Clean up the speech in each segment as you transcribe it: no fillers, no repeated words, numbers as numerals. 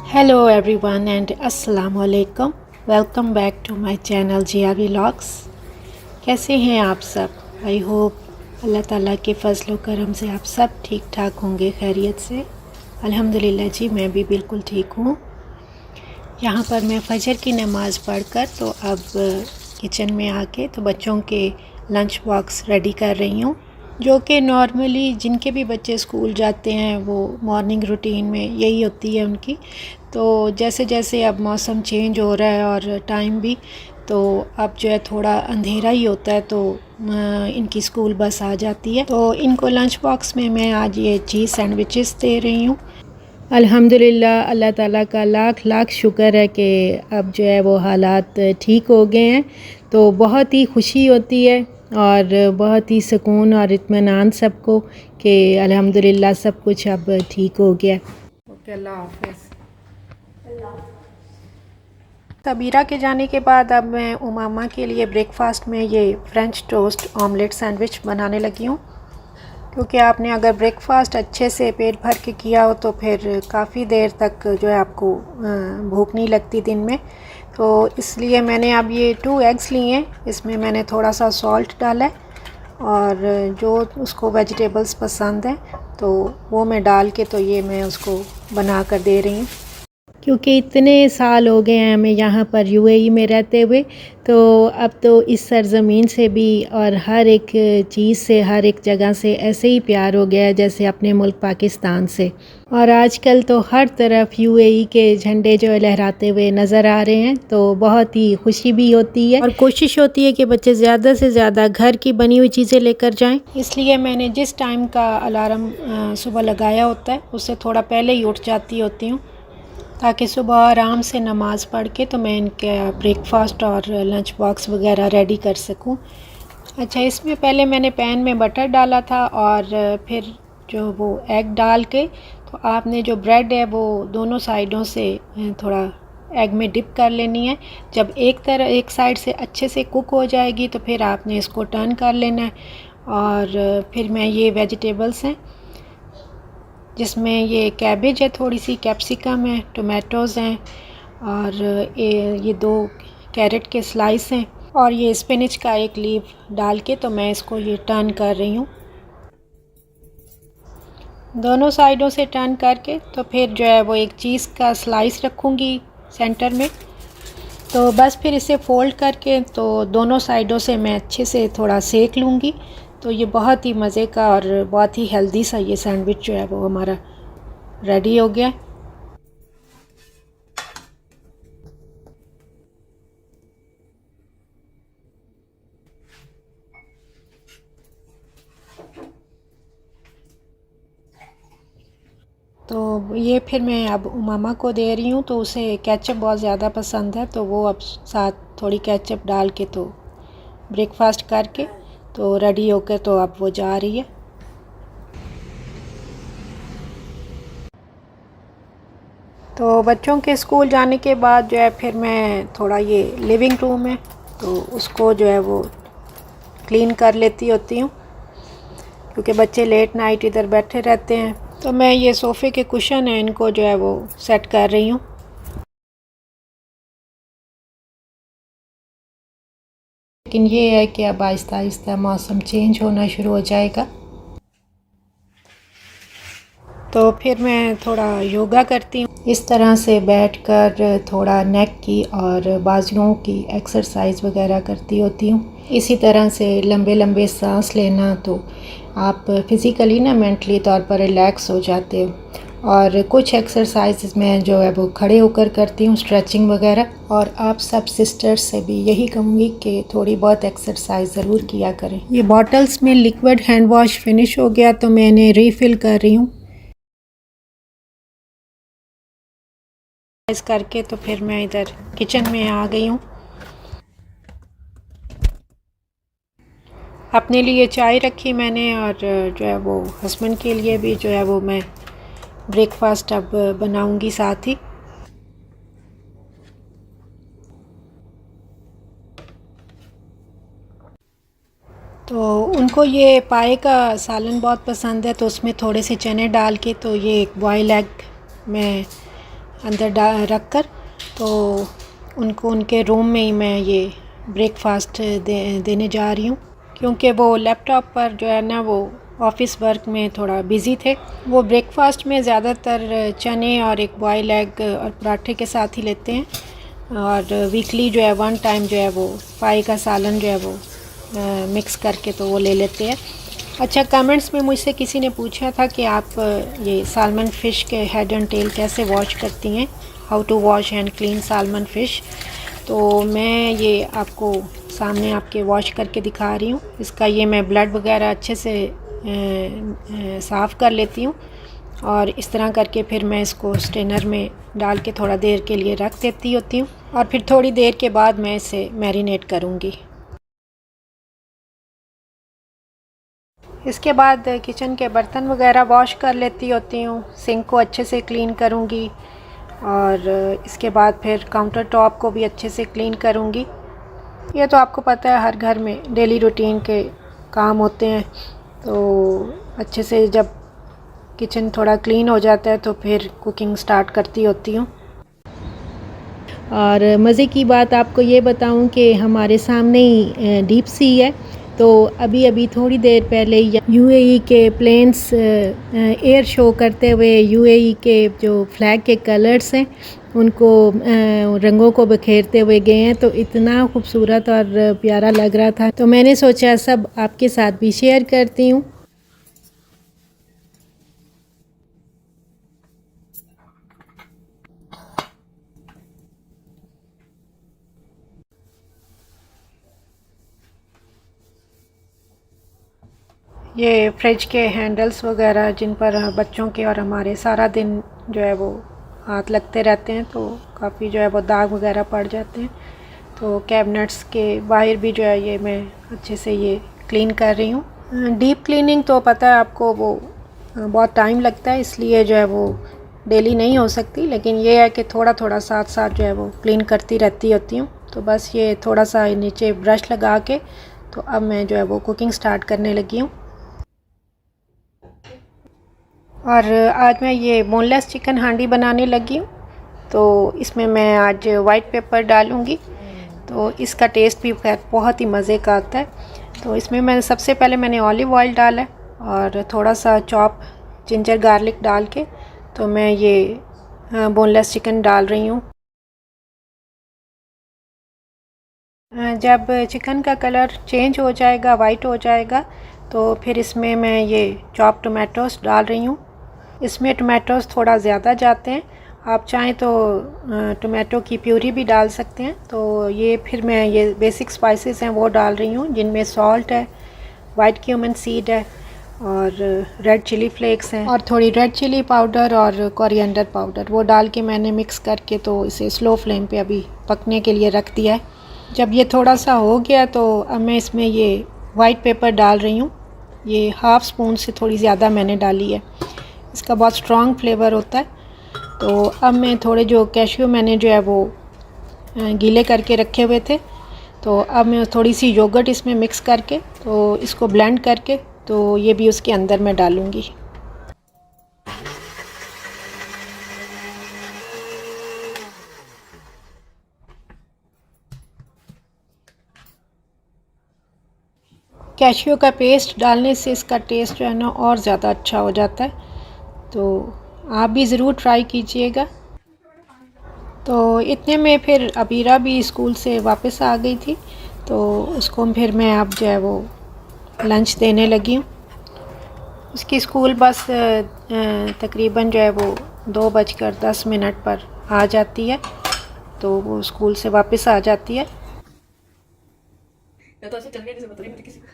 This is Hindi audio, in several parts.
हेलो एवरीवन एंड अस्सलाम वालेकुम। Welcome back to my channel Jiya vlogs. कैसे हैं आप सब? आई होप अल्लाह ताला के फजल करम से आप सब ठीक ठाक होंगे, खैरियत से। अल्हम्दुलिल्लाह जी, मैं भी बिल्कुल ठीक हूँ। यहाँ पर मैं फजर की नमाज़ पढ़कर तो अब किचन में आके तो बच्चों के लंच बॉक्स रेडी कर रही हूँ, जो कि नॉर्मली जिनके भी बच्चे स्कूल जाते हैं वो मॉर्निंग रूटीन में यही होती है उनकी। तो जैसे जैसे अब मौसम चेंज हो रहा है और टाइम भी, तो अब जो है थोड़ा अंधेरा ही होता है, तो इनकी स्कूल बस आ जाती है। तो इनको लंच बॉक्स में मैं आज ये चीज़ सैंडविचेस दे रही हूँ। अल्हम्दुलिल्लाह, अल्लाह ताला का लाख लाख शुक्र है कि अब जो है वो हालात ठीक हो गए हैं। तो बहुत ही खुशी होती है और बहुत ही सुकून और इत्मीनान सबको कि अल्हम्दुलिल्लाह सब कुछ अब ठीक हो गया। ओके, अल्लाह हाफ़िज़। तबीरा के जाने के बाद अब मैं उमामा के लिए ब्रेकफास्ट में ये फ्रेंच टोस्ट ऑमलेट सैंडविच बनाने लगी हूँ, क्योंकि आपने अगर ब्रेकफास्ट अच्छे से पेट भर के किया हो तो फिर काफ़ी देर तक जो है आपको भूख नहीं लगती दिन में। तो इसलिए मैंने अब ये 2 एग्स लिए हैं, इसमें मैंने थोड़ा सा सॉल्ट डाला है और जो उसको वेजिटेबल्स पसंद हैं तो वो मैं डाल के तो ये मैं उसको बना कर दे रही हूँ। क्योंकि इतने साल हो गए हैं हमें यहाँ पर यूएई में रहते हुए, तो अब तो इस सरज़मीन से भी और हर एक चीज़ से, हर एक जगह से ऐसे ही प्यार हो गया है जैसे अपने मुल्क पाकिस्तान से। और आजकल तो हर तरफ यूएई के झंडे जो लहराते हुए नज़र आ रहे हैं, तो बहुत ही खुशी भी होती है और कोशिश होती है कि बच्चे ज़्यादा से ज़्यादा घर की बनी हुई चीज़ें लेकर जाएं। इसलिए मैंने जिस टाइम का अलार्म सुबह लगाया होता है उससे थोड़ा पहले ही उठ जाती होती हूँ, ताकि सुबह आराम से नमाज़ पढ़ के तो मैं इनके ब्रेकफास्ट और लंच बॉक्स वगैरह रेडी कर सकूं। अच्छा, इसमें पहले मैंने पैन में बटर डाला था और फिर जो वो एग डाल के तो आपने जो ब्रेड है वो दोनों साइडों से थोड़ा एग में डिप कर लेनी है। जब एक साइड से अच्छे से कुक हो जाएगी तो फिर आपने इसको टर्न कर लेना है। और फिर मैं ये वेजिटेबल्स हैं जिसमें ये कैबेज है, थोड़ी सी कैप्सिकम है, टोमेटोज़ हैं और ये 2 कैरेट के स्लाइस हैं और ये स्पिनच का एक लीफ डाल के तो मैं इसको ये टर्न कर रही हूँ। दोनों साइडों से टर्न करके तो फिर जो है वो एक चीज़ का स्लाइस रखूँगी सेंटर में। तो बस फिर इसे फ़ोल्ड करके तो दोनों साइडों से मैं अच्छे से थोड़ा सेक लूँगी। तो ये बहुत ही मज़े का और बहुत ही हेल्दी सा ये सैंडविच जो है वो हमारा रेडी हो गया। तो ये फिर मैं अब उमामा को दे रही हूँ, तो उसे केचप बहुत ज़्यादा पसंद है, तो वो अब साथ थोड़ी केचप डाल के तो ब्रेकफास्ट करके तो रेडी होकर तो अब वो जा रही है। तो बच्चों के स्कूल जाने के बाद जो है फिर मैं थोड़ा ये लिविंग रूम है तो उसको जो है वो क्लीन कर लेती होती हूँ, क्योंकि बच्चे लेट नाइट इधर बैठे रहते हैं। तो मैं ये सोफ़े के कुशन हैं इनको जो है वो सेट कर रही हूँ। लेकिन ये है कि अब आहिस्ता आहिस्ता मौसम चेंज होना शुरू हो जाएगा, तो फिर मैं थोड़ा योगा करती हूँ। इस तरह से बैठकर थोड़ा नेक की और बाजुओं की एक्सरसाइज वगैरह करती होती हूँ। इसी तरह से लंबे लंबे सांस लेना तो आप फिज़िकली ना मेंटली तौर पर रिलैक्स हो जाते हो और कुछ एक्सरसाइज मैं जो है वो खड़े होकर करती हूँ, स्ट्रेचिंग वगैरह। और आप सब सिस्टर्स से भी यही कहूँगी कि थोड़ी बहुत एक्सरसाइज ज़रूर किया करें। ये बॉटल्स में लिक्विड हैंड वॉश फिनिश हो गया तो मैं इन्हें रीफ़िल कर रही हूँ। इस करके तो फिर मैं इधर किचन में आ गई हूँ। अपने लिए चाय रखी मैंने और जो है वो हस्बैंड के लिए भी जो है वो मैं ब्रेकफास्ट अब बनाऊंगी साथ ही। तो उनको ये पाए का सालन बहुत पसंद है, तो उसमें थोड़े से चने डाल के तो ये एक बॉयल एग मैं अंदर रख कर तो उनको उनके रूम में ही मैं ये ब्रेकफास्ट देने जा रही हूँ। क्योंकि वो लैपटॉप पर जो है ना वो ऑफ़िस वर्क में थोड़ा बिज़ी थे। वो ब्रेकफास्ट में ज़्यादातर चने और एक बॉयल एग और पराठे के साथ ही लेते हैं और वीकली जो है वन टाइम जो है वो पाए का सालन जो है वो मिक्स करके तो वो ले लेते हैं। अच्छा, कमेंट्स में मुझसे किसी ने पूछा था कि आप ये सालमन फ़िश के हेड एंड टेल कैसे वॉश करती हैं, how to wash and clean salmon fish. तो मैं ये आपको सामने आपके वॉश करके दिखा रही हूँ। इसका ये मैं ब्लड वगैरह अच्छे से साफ़ कर लेती हूँ और इस तरह करके फिर मैं इसको स्ट्रेनर में डाल के थोड़ा देर के लिए रख देती होती हूँ और फिर थोड़ी देर के बाद मैं इसे मैरिनेट करूँगी। इसके बाद किचन के बर्तन वगैरह वॉश कर लेती होती हूँ, सिंक को अच्छे से क्लीन करूँगी और इसके बाद फिर काउंटर टॉप को भी अच्छे से क्लीन करूँगी। ये तो आपको पता है हर घर में डेली रूटीन के काम होते हैं, तो अच्छे से जब किचन थोड़ा क्लीन हो जाता है तो फिर कुकिंग स्टार्ट करती होती हूँ। और मज़े की बात आपको ये बताऊँ कि हमारे सामने ही डीप सी है, तो अभी थोड़ी देर पहले यूएई के प्लेन्स एयर शो करते हुए यूएई के जो फ्लैग के कलर्स हैं उनको रंगों को बखेरते हुए गए हैं, तो इतना खूबसूरत और प्यारा लग रहा था, तो मैंने सोचा सब आपके साथ भी शेयर करती हूँ। ये फ्रिज के हैंडल्स वगैरह जिन पर बच्चों के और हमारे सारा दिन जो है वो हाथ लगते रहते हैं, तो काफ़ी जो है वो दाग वगैरह पड़ जाते हैं। तो कैबिनेट्स के बाहर भी जो है ये मैं अच्छे से ये क्लीन कर रही हूँ। डीप क्लीनिंग तो पता है आपको वो बहुत टाइम लगता है, इसलिए जो है वो डेली नहीं हो सकती, लेकिन ये है कि थोड़ा थोड़ा साथ साथ जो है वो क्लीन करती रहती होती हूँ। तो बस ये थोड़ा सा नीचे ब्रश लगा के तो अब मैं जो है वो कुकिंग स्टार्ट करने लगी हूँ। और आज मैं ये बोनलेस चिकन हांडी बनाने लगी हूँ, तो इसमें मैं आज वाइट पेपर डालूँगी, तो इसका टेस्ट भी बहुत ही मज़े का आता है। तो इसमें मैंने सबसे पहले मैंने ऑलिव ऑयल डाला है और थोड़ा सा चॉप जिंजर गार्लिक डाल के तो मैं ये बोनलेस चिकन डाल रही हूँ। जब चिकन का कलर चेंज हो जाएगा, वाइट हो जाएगा, तो फिर इसमें मैं ये चॉप टमाटोस डाल रही हूँ। इसमें टमाटोस थोड़ा ज़्यादा जाते हैं, आप चाहें तो टमाटो की प्यूरी भी डाल सकते हैं। तो ये फिर मैं ये बेसिक स्पाइसेस हैं वो डाल रही हूँ, जिनमें सॉल्ट है, वाइट क्यूमन सीड है और रेड चिली फ्लेक्स हैं और थोड़ी रेड चिली पाउडर और कोरिएंडर पाउडर, वो डाल के मैंने मिक्स करके तो इसे स्लो फ्लेम पे अभी पकने के लिए रख दिया है। जब ये थोड़ा सा हो गया तो अब मैं इसमें ये वाइट पेपर डाल रही हूँ। ये हाफ़ स्पून से थोड़ी ज़्यादा मैंने डाली है, इसका बहुत स्ट्रॉन्ग फ्लेवर होता है। तो अब मैं थोड़े जो कैश्यू मैंने जो है वो गीले करके रखे हुए थे, तो अब मैं थोड़ी सी योगर्ट इसमें मिक्स करके तो इसको ब्लेंड करके तो ये भी उसके अंदर मैं डालूँगी। कैश्यू का पेस्ट डालने से इसका टेस्ट जो है ना और ज़्यादा अच्छा हो जाता है, तो आप भी ज़रूर ट्राई कीजिएगा। तो इतने में फिर अबीरा भी स्कूल से वापस आ गई थी, तो उसको फिर मैं अब जो है वो लंच देने लगी हूँ। उसकी स्कूल बस तकरीबन जो है वो 2:10 पर आ जाती है, तो वो स्कूल से वापस आ जाती है। तो ऐसे चल गया जैसे बता रही किसी को।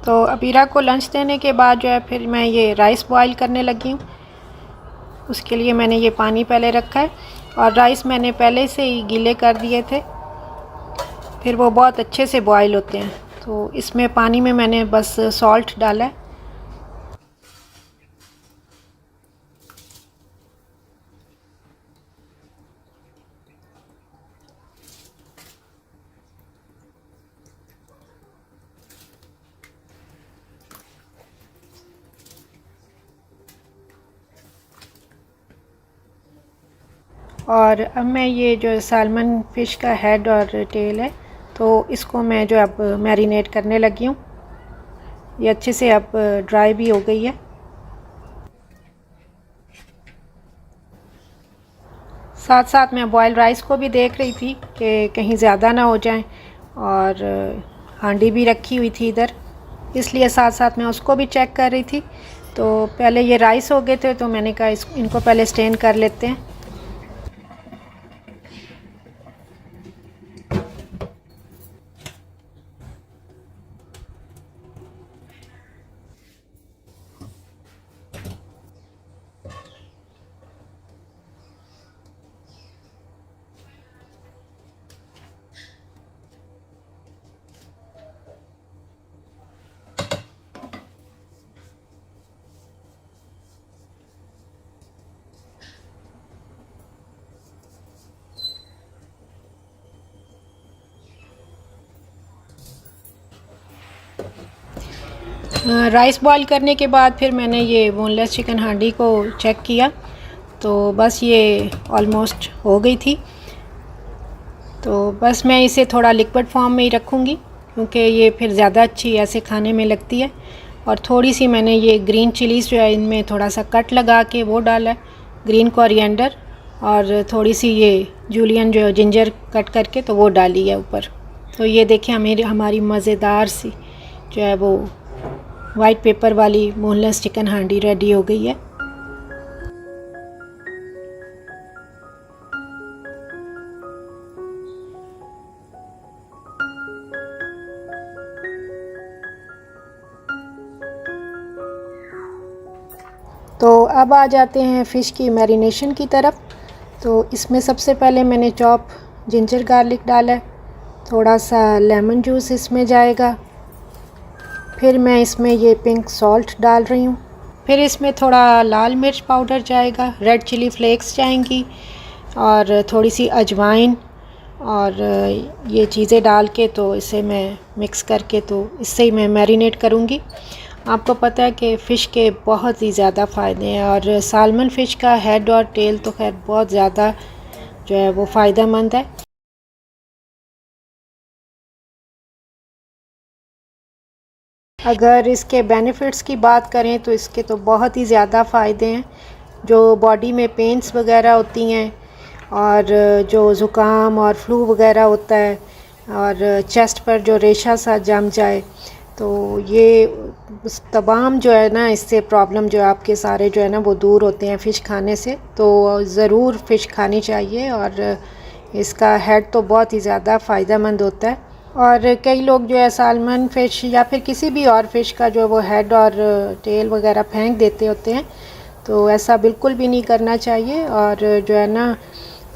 तो अबीरा को लंच देने के बाद जो है फिर मैं ये राइस बॉईल करने लगी हूँ। उसके लिए मैंने ये पानी पहले रखा है और राइस मैंने पहले से ही गीले कर दिए थे, फिर वो बहुत अच्छे से बॉईल होते हैं। तो इसमें पानी में मैंने बस सॉल्ट डाला है। और अब मैं ये जो सालमन फ़िश का हेड और टेल है, तो इसको मैं जो अब मैरिनेट करने लगी हूँ। ये अच्छे से अब ड्राई भी हो गई है। साथ साथ मैं बॉयल राइस को भी देख रही थी कि कहीं ज़्यादा ना हो जाए, और हांडी भी रखी हुई थी इधर, इसलिए साथ साथ मैं उसको भी चेक कर रही थी। तो पहले ये राइस हो गए थे, तो मैंने कहा इनको पहले स्टेन कर लेते हैं। राइस बॉईल करने के बाद फिर मैंने ये बोनलेस चिकन हांडी को चेक किया, तो बस ये ऑलमोस्ट हो गई थी। तो बस मैं इसे थोड़ा लिक्विड फॉर्म में ही रखूँगी, क्योंकि ये फिर ज़्यादा अच्छी ऐसे खाने में लगती है। और थोड़ी सी मैंने ये ग्रीन चिलीज़ जो है इनमें थोड़ा सा कट लगा के वो डाला है, ग्रीन कोरिएंडर, और थोड़ी सी ये जूलियन जो जिंजर कट करके तो वो डाली है ऊपर। तो ये देखिए हमारी मज़ेदार सी जो है वो वाइट पेपर वाली बोनलेस चिकन हांडी रेडी हो गई है। तो अब आ जाते हैं फ़िश की मैरिनेशन की तरफ। तो इसमें सबसे पहले मैंने चॉप जिंजर गार्लिक डाला है, थोड़ा सा लेमन जूस इसमें जाएगा, फिर मैं इसमें ये पिंक सॉल्ट डाल रही हूँ, फिर इसमें थोड़ा लाल मिर्च पाउडर जाएगा, रेड चिली फ्लेक्स जाएंगी, और थोड़ी सी अजवाइन, और ये चीज़ें डाल के तो इसे मैं मिक्स करके तो इससे ही मैं मैरिनेट करूँगी। आपको पता है कि फ़िश के बहुत ही ज़्यादा फ़ायदे हैं, और सालमन फ़िश का हेड और टेल तो खैर बहुत ज़्यादा जो है वो फ़ायदेमंद है। अगर इसके बेनिफिट्स की बात करें तो इसके तो बहुत ही ज़्यादा फ़ायदे हैं। जो बॉडी में पेन्स वगैरह होती हैं, और जो ज़ुकाम और फ्लू वगैरह होता है, और चेस्ट पर जो रेशा सा जम जाए, तो ये तमाम जो है ना इससे प्रॉब्लम जो है आपके सारे जो है ना वो दूर होते हैं फ़िश खाने से। तो ज़रूर फ़िश खानी चाहिए, और इसका हेड तो बहुत ही ज़्यादा फ़ायदेमंद होता है। और कई लोग जो है सालमन फ़िश या फिर किसी भी और फ़िश का जो वो हेड और टेल वगैरह फेंक देते होते हैं, तो ऐसा बिल्कुल भी नहीं करना चाहिए। और जो है ना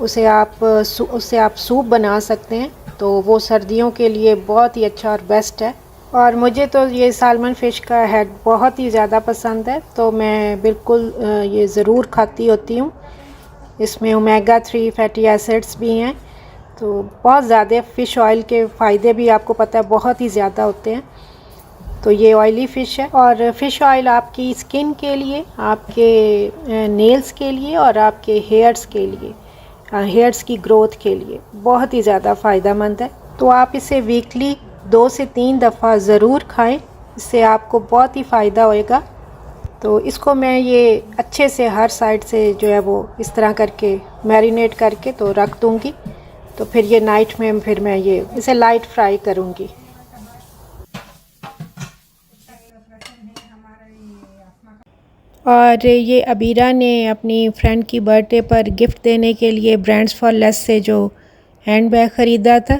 उससे आप सूप बना सकते हैं, तो वो सर्दियों के लिए बहुत ही अच्छा और बेस्ट है। और मुझे तो ये सालमन फ़िश का हेड बहुत ही ज़्यादा पसंद है, तो मैं बिल्कुल ये ज़रूर खाती होती हूँ। इसमें ओमेगा 3 फैटी एसिड्स भी हैं, तो बहुत ज़्यादा फ़िश ऑयल के फ़ायदे भी आपको पता है बहुत ही ज़्यादा होते हैं। तो ये ऑयली फ़िश है, और फ़िश ऑयल आपकी स्किन के लिए, आपके नेल्स के लिए, और आपके हेयर्स के लिए, हेयर्स की ग्रोथ के लिए बहुत ही ज़्यादा फ़ायदेमंद है। तो आप इसे वीकली 2 से 3 दफ़ा ज़रूर खाएं, इससे आपको बहुत ही फ़ायदा होएगा। तो इसको मैं ये अच्छे से हर साइड से जो है वो इस तरह करके मैरिनेट करके तो रख दूँगी। तो फिर ये नाइट में फिर मैं ये इसे लाइट फ्राई करूँगी। और ये अबीरा ने अपनी फ्रेंड की बर्थडे पर गिफ्ट देने के लिए ब्रांड्स फॉर लेस से जो हैंड बैग ख़रीदा था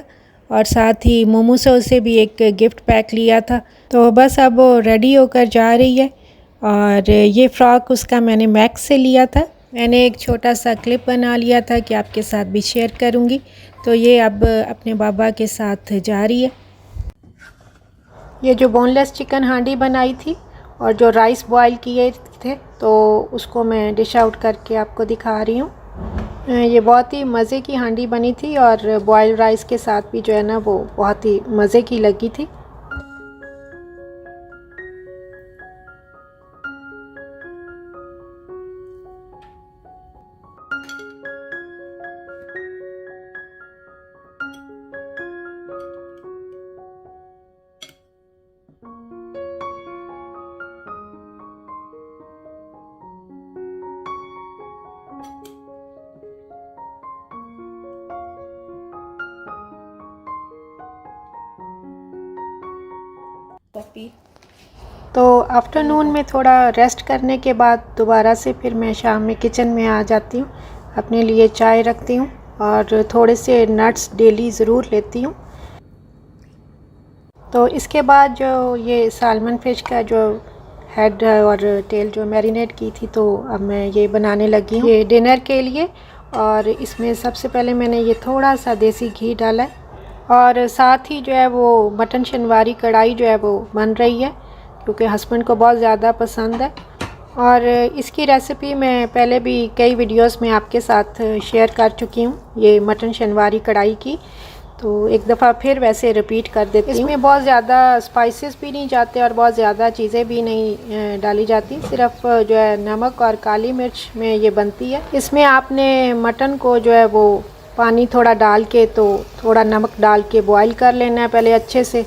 और साथ ही मोमोसो से भी एक गिफ्ट पैक लिया था। तो बस अब वो रेडी होकर जा रही है। और ये फ़्रॉक उसका मैंने मैक्स से लिया था। मैंने एक छोटा सा क्लिप बना लिया था कि आपके साथ भी शेयर करूँगी। तो ये अब अपने बाबा के साथ जा रही है। ये जो बोनलेस चिकन हांडी बनाई थी और जो राइस बॉईल किए थे तो उसको मैं डिश आउट करके आपको दिखा रही हूँ। ये बहुत ही मज़े की हांडी बनी थी और बॉयल राइस के साथ भी जो है ना वो बहुत ही मज़े की लगी थी। तो आफ्टरनून में थोड़ा रेस्ट करने के बाद दोबारा से फिर मैं शाम में किचन में आ जाती हूँ। अपने लिए चाय रखती हूँ और थोड़े से नट्स डेली ज़रूर लेती हूँ। तो इसके बाद जो ये सालमन फ़िश का जो हेड और टेल जो मैरिनेट की थी तो अब मैं ये बनाने लगी हूँ ये डिनर के लिए। और इसमें सबसे पहले मैंने ये थोड़ा सा देसी घी डाला है और साथ ही जो है वो मटन शनवारी कढ़ाई जो है वो बन रही है क्योंकि हस्बैंड को बहुत ज़्यादा पसंद है। और इसकी रेसिपी मैं पहले भी कई वीडियोस में आपके साथ शेयर कर चुकी हूँ ये मटन शनवारी कढ़ाई की। तो एक दफ़ा फिर वैसे रिपीट कर देती हूँ। इसमें बहुत ज़्यादा स्पाइसेस भी नहीं जाते और बहुत ज़्यादा चीज़ें भी नहीं डाली जाती, सिर्फ जो है नमक और काली मिर्च में ये बनती है। इसमें आपने मटन को जो है वो पानी थोड़ा डाल के तो थोड़ा नमक डाल के बॉईल कर लेना है पहले अच्छे से।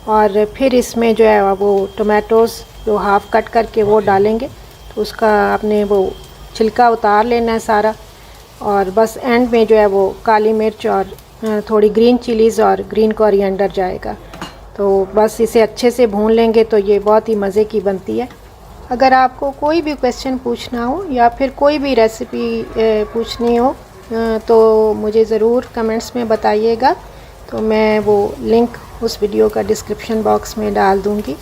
और फिर इसमें जो है वो टोमेटोज़ जो हाफ़ कट करके वो डालेंगे तो उसका आपने वो छिलका उतार लेना है सारा। और बस एंड में जो है वो काली मिर्च और थोड़ी ग्रीन चिलीज़ और ग्रीन कोरिएंडर जाएगा। तो बस इसे अच्छे से भून लेंगे तो ये बहुत ही मज़े की बनती है। अगर आपको कोई भी क्वेश्चन पूछना हो या फिर कोई भी रेसिपी पूछनी हो तो मुझे ज़रूर कमेंट्स में बताइएगा, तो मैं वो लिंक उस वीडियो का डिस्क्रिप्शन बॉक्स में डाल दूँगी।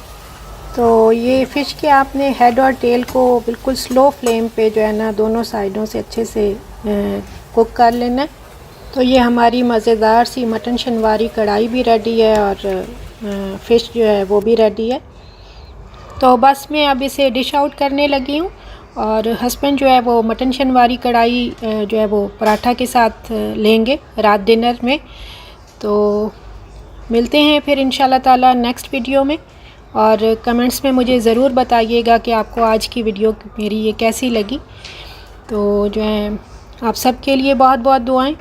तो ये फ़िश के आपने हेड और टेल को बिल्कुल स्लो फ्लेम पे जो है ना दोनों साइडों से अच्छे से कुक कर लेना है। तो ये हमारी मज़ेदार सी मटन शनवारी कढ़ाई भी रेडी है और फ़िश जो है वो भी रेडी है। तो बस मैं अब इसे डिश आउट करने लगी हूँ और हस्बैंड जो है वो मटन शनवारी कढ़ाई जो है वो पराठा के साथ लेंगे रात डिनर में। तो मिलते हैं फिर इंशाल्लाह ताला नेक्स्ट वीडियो में। और कमेंट्स में मुझे ज़रूर बताइएगा कि आपको आज की वीडियो मेरी ये कैसी लगी। तो जो है आप सबके लिए बहुत बहुत दुआएं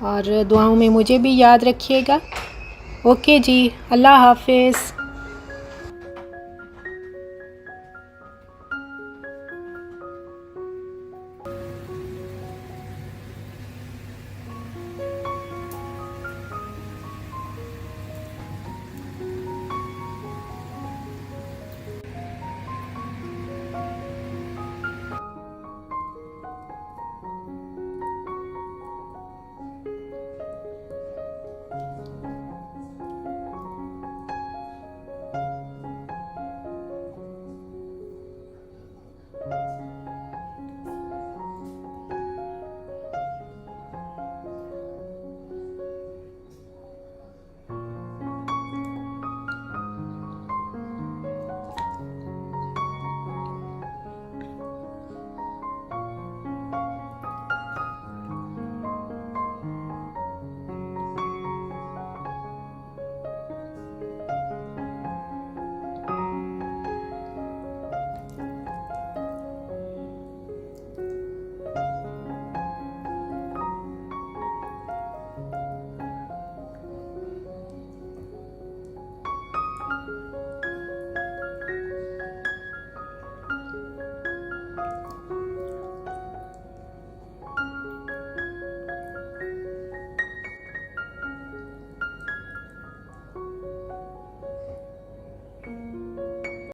और दुआओं में मुझे भी याद रखिएगा। ओके जी, अल्लाह हाफ़िज़।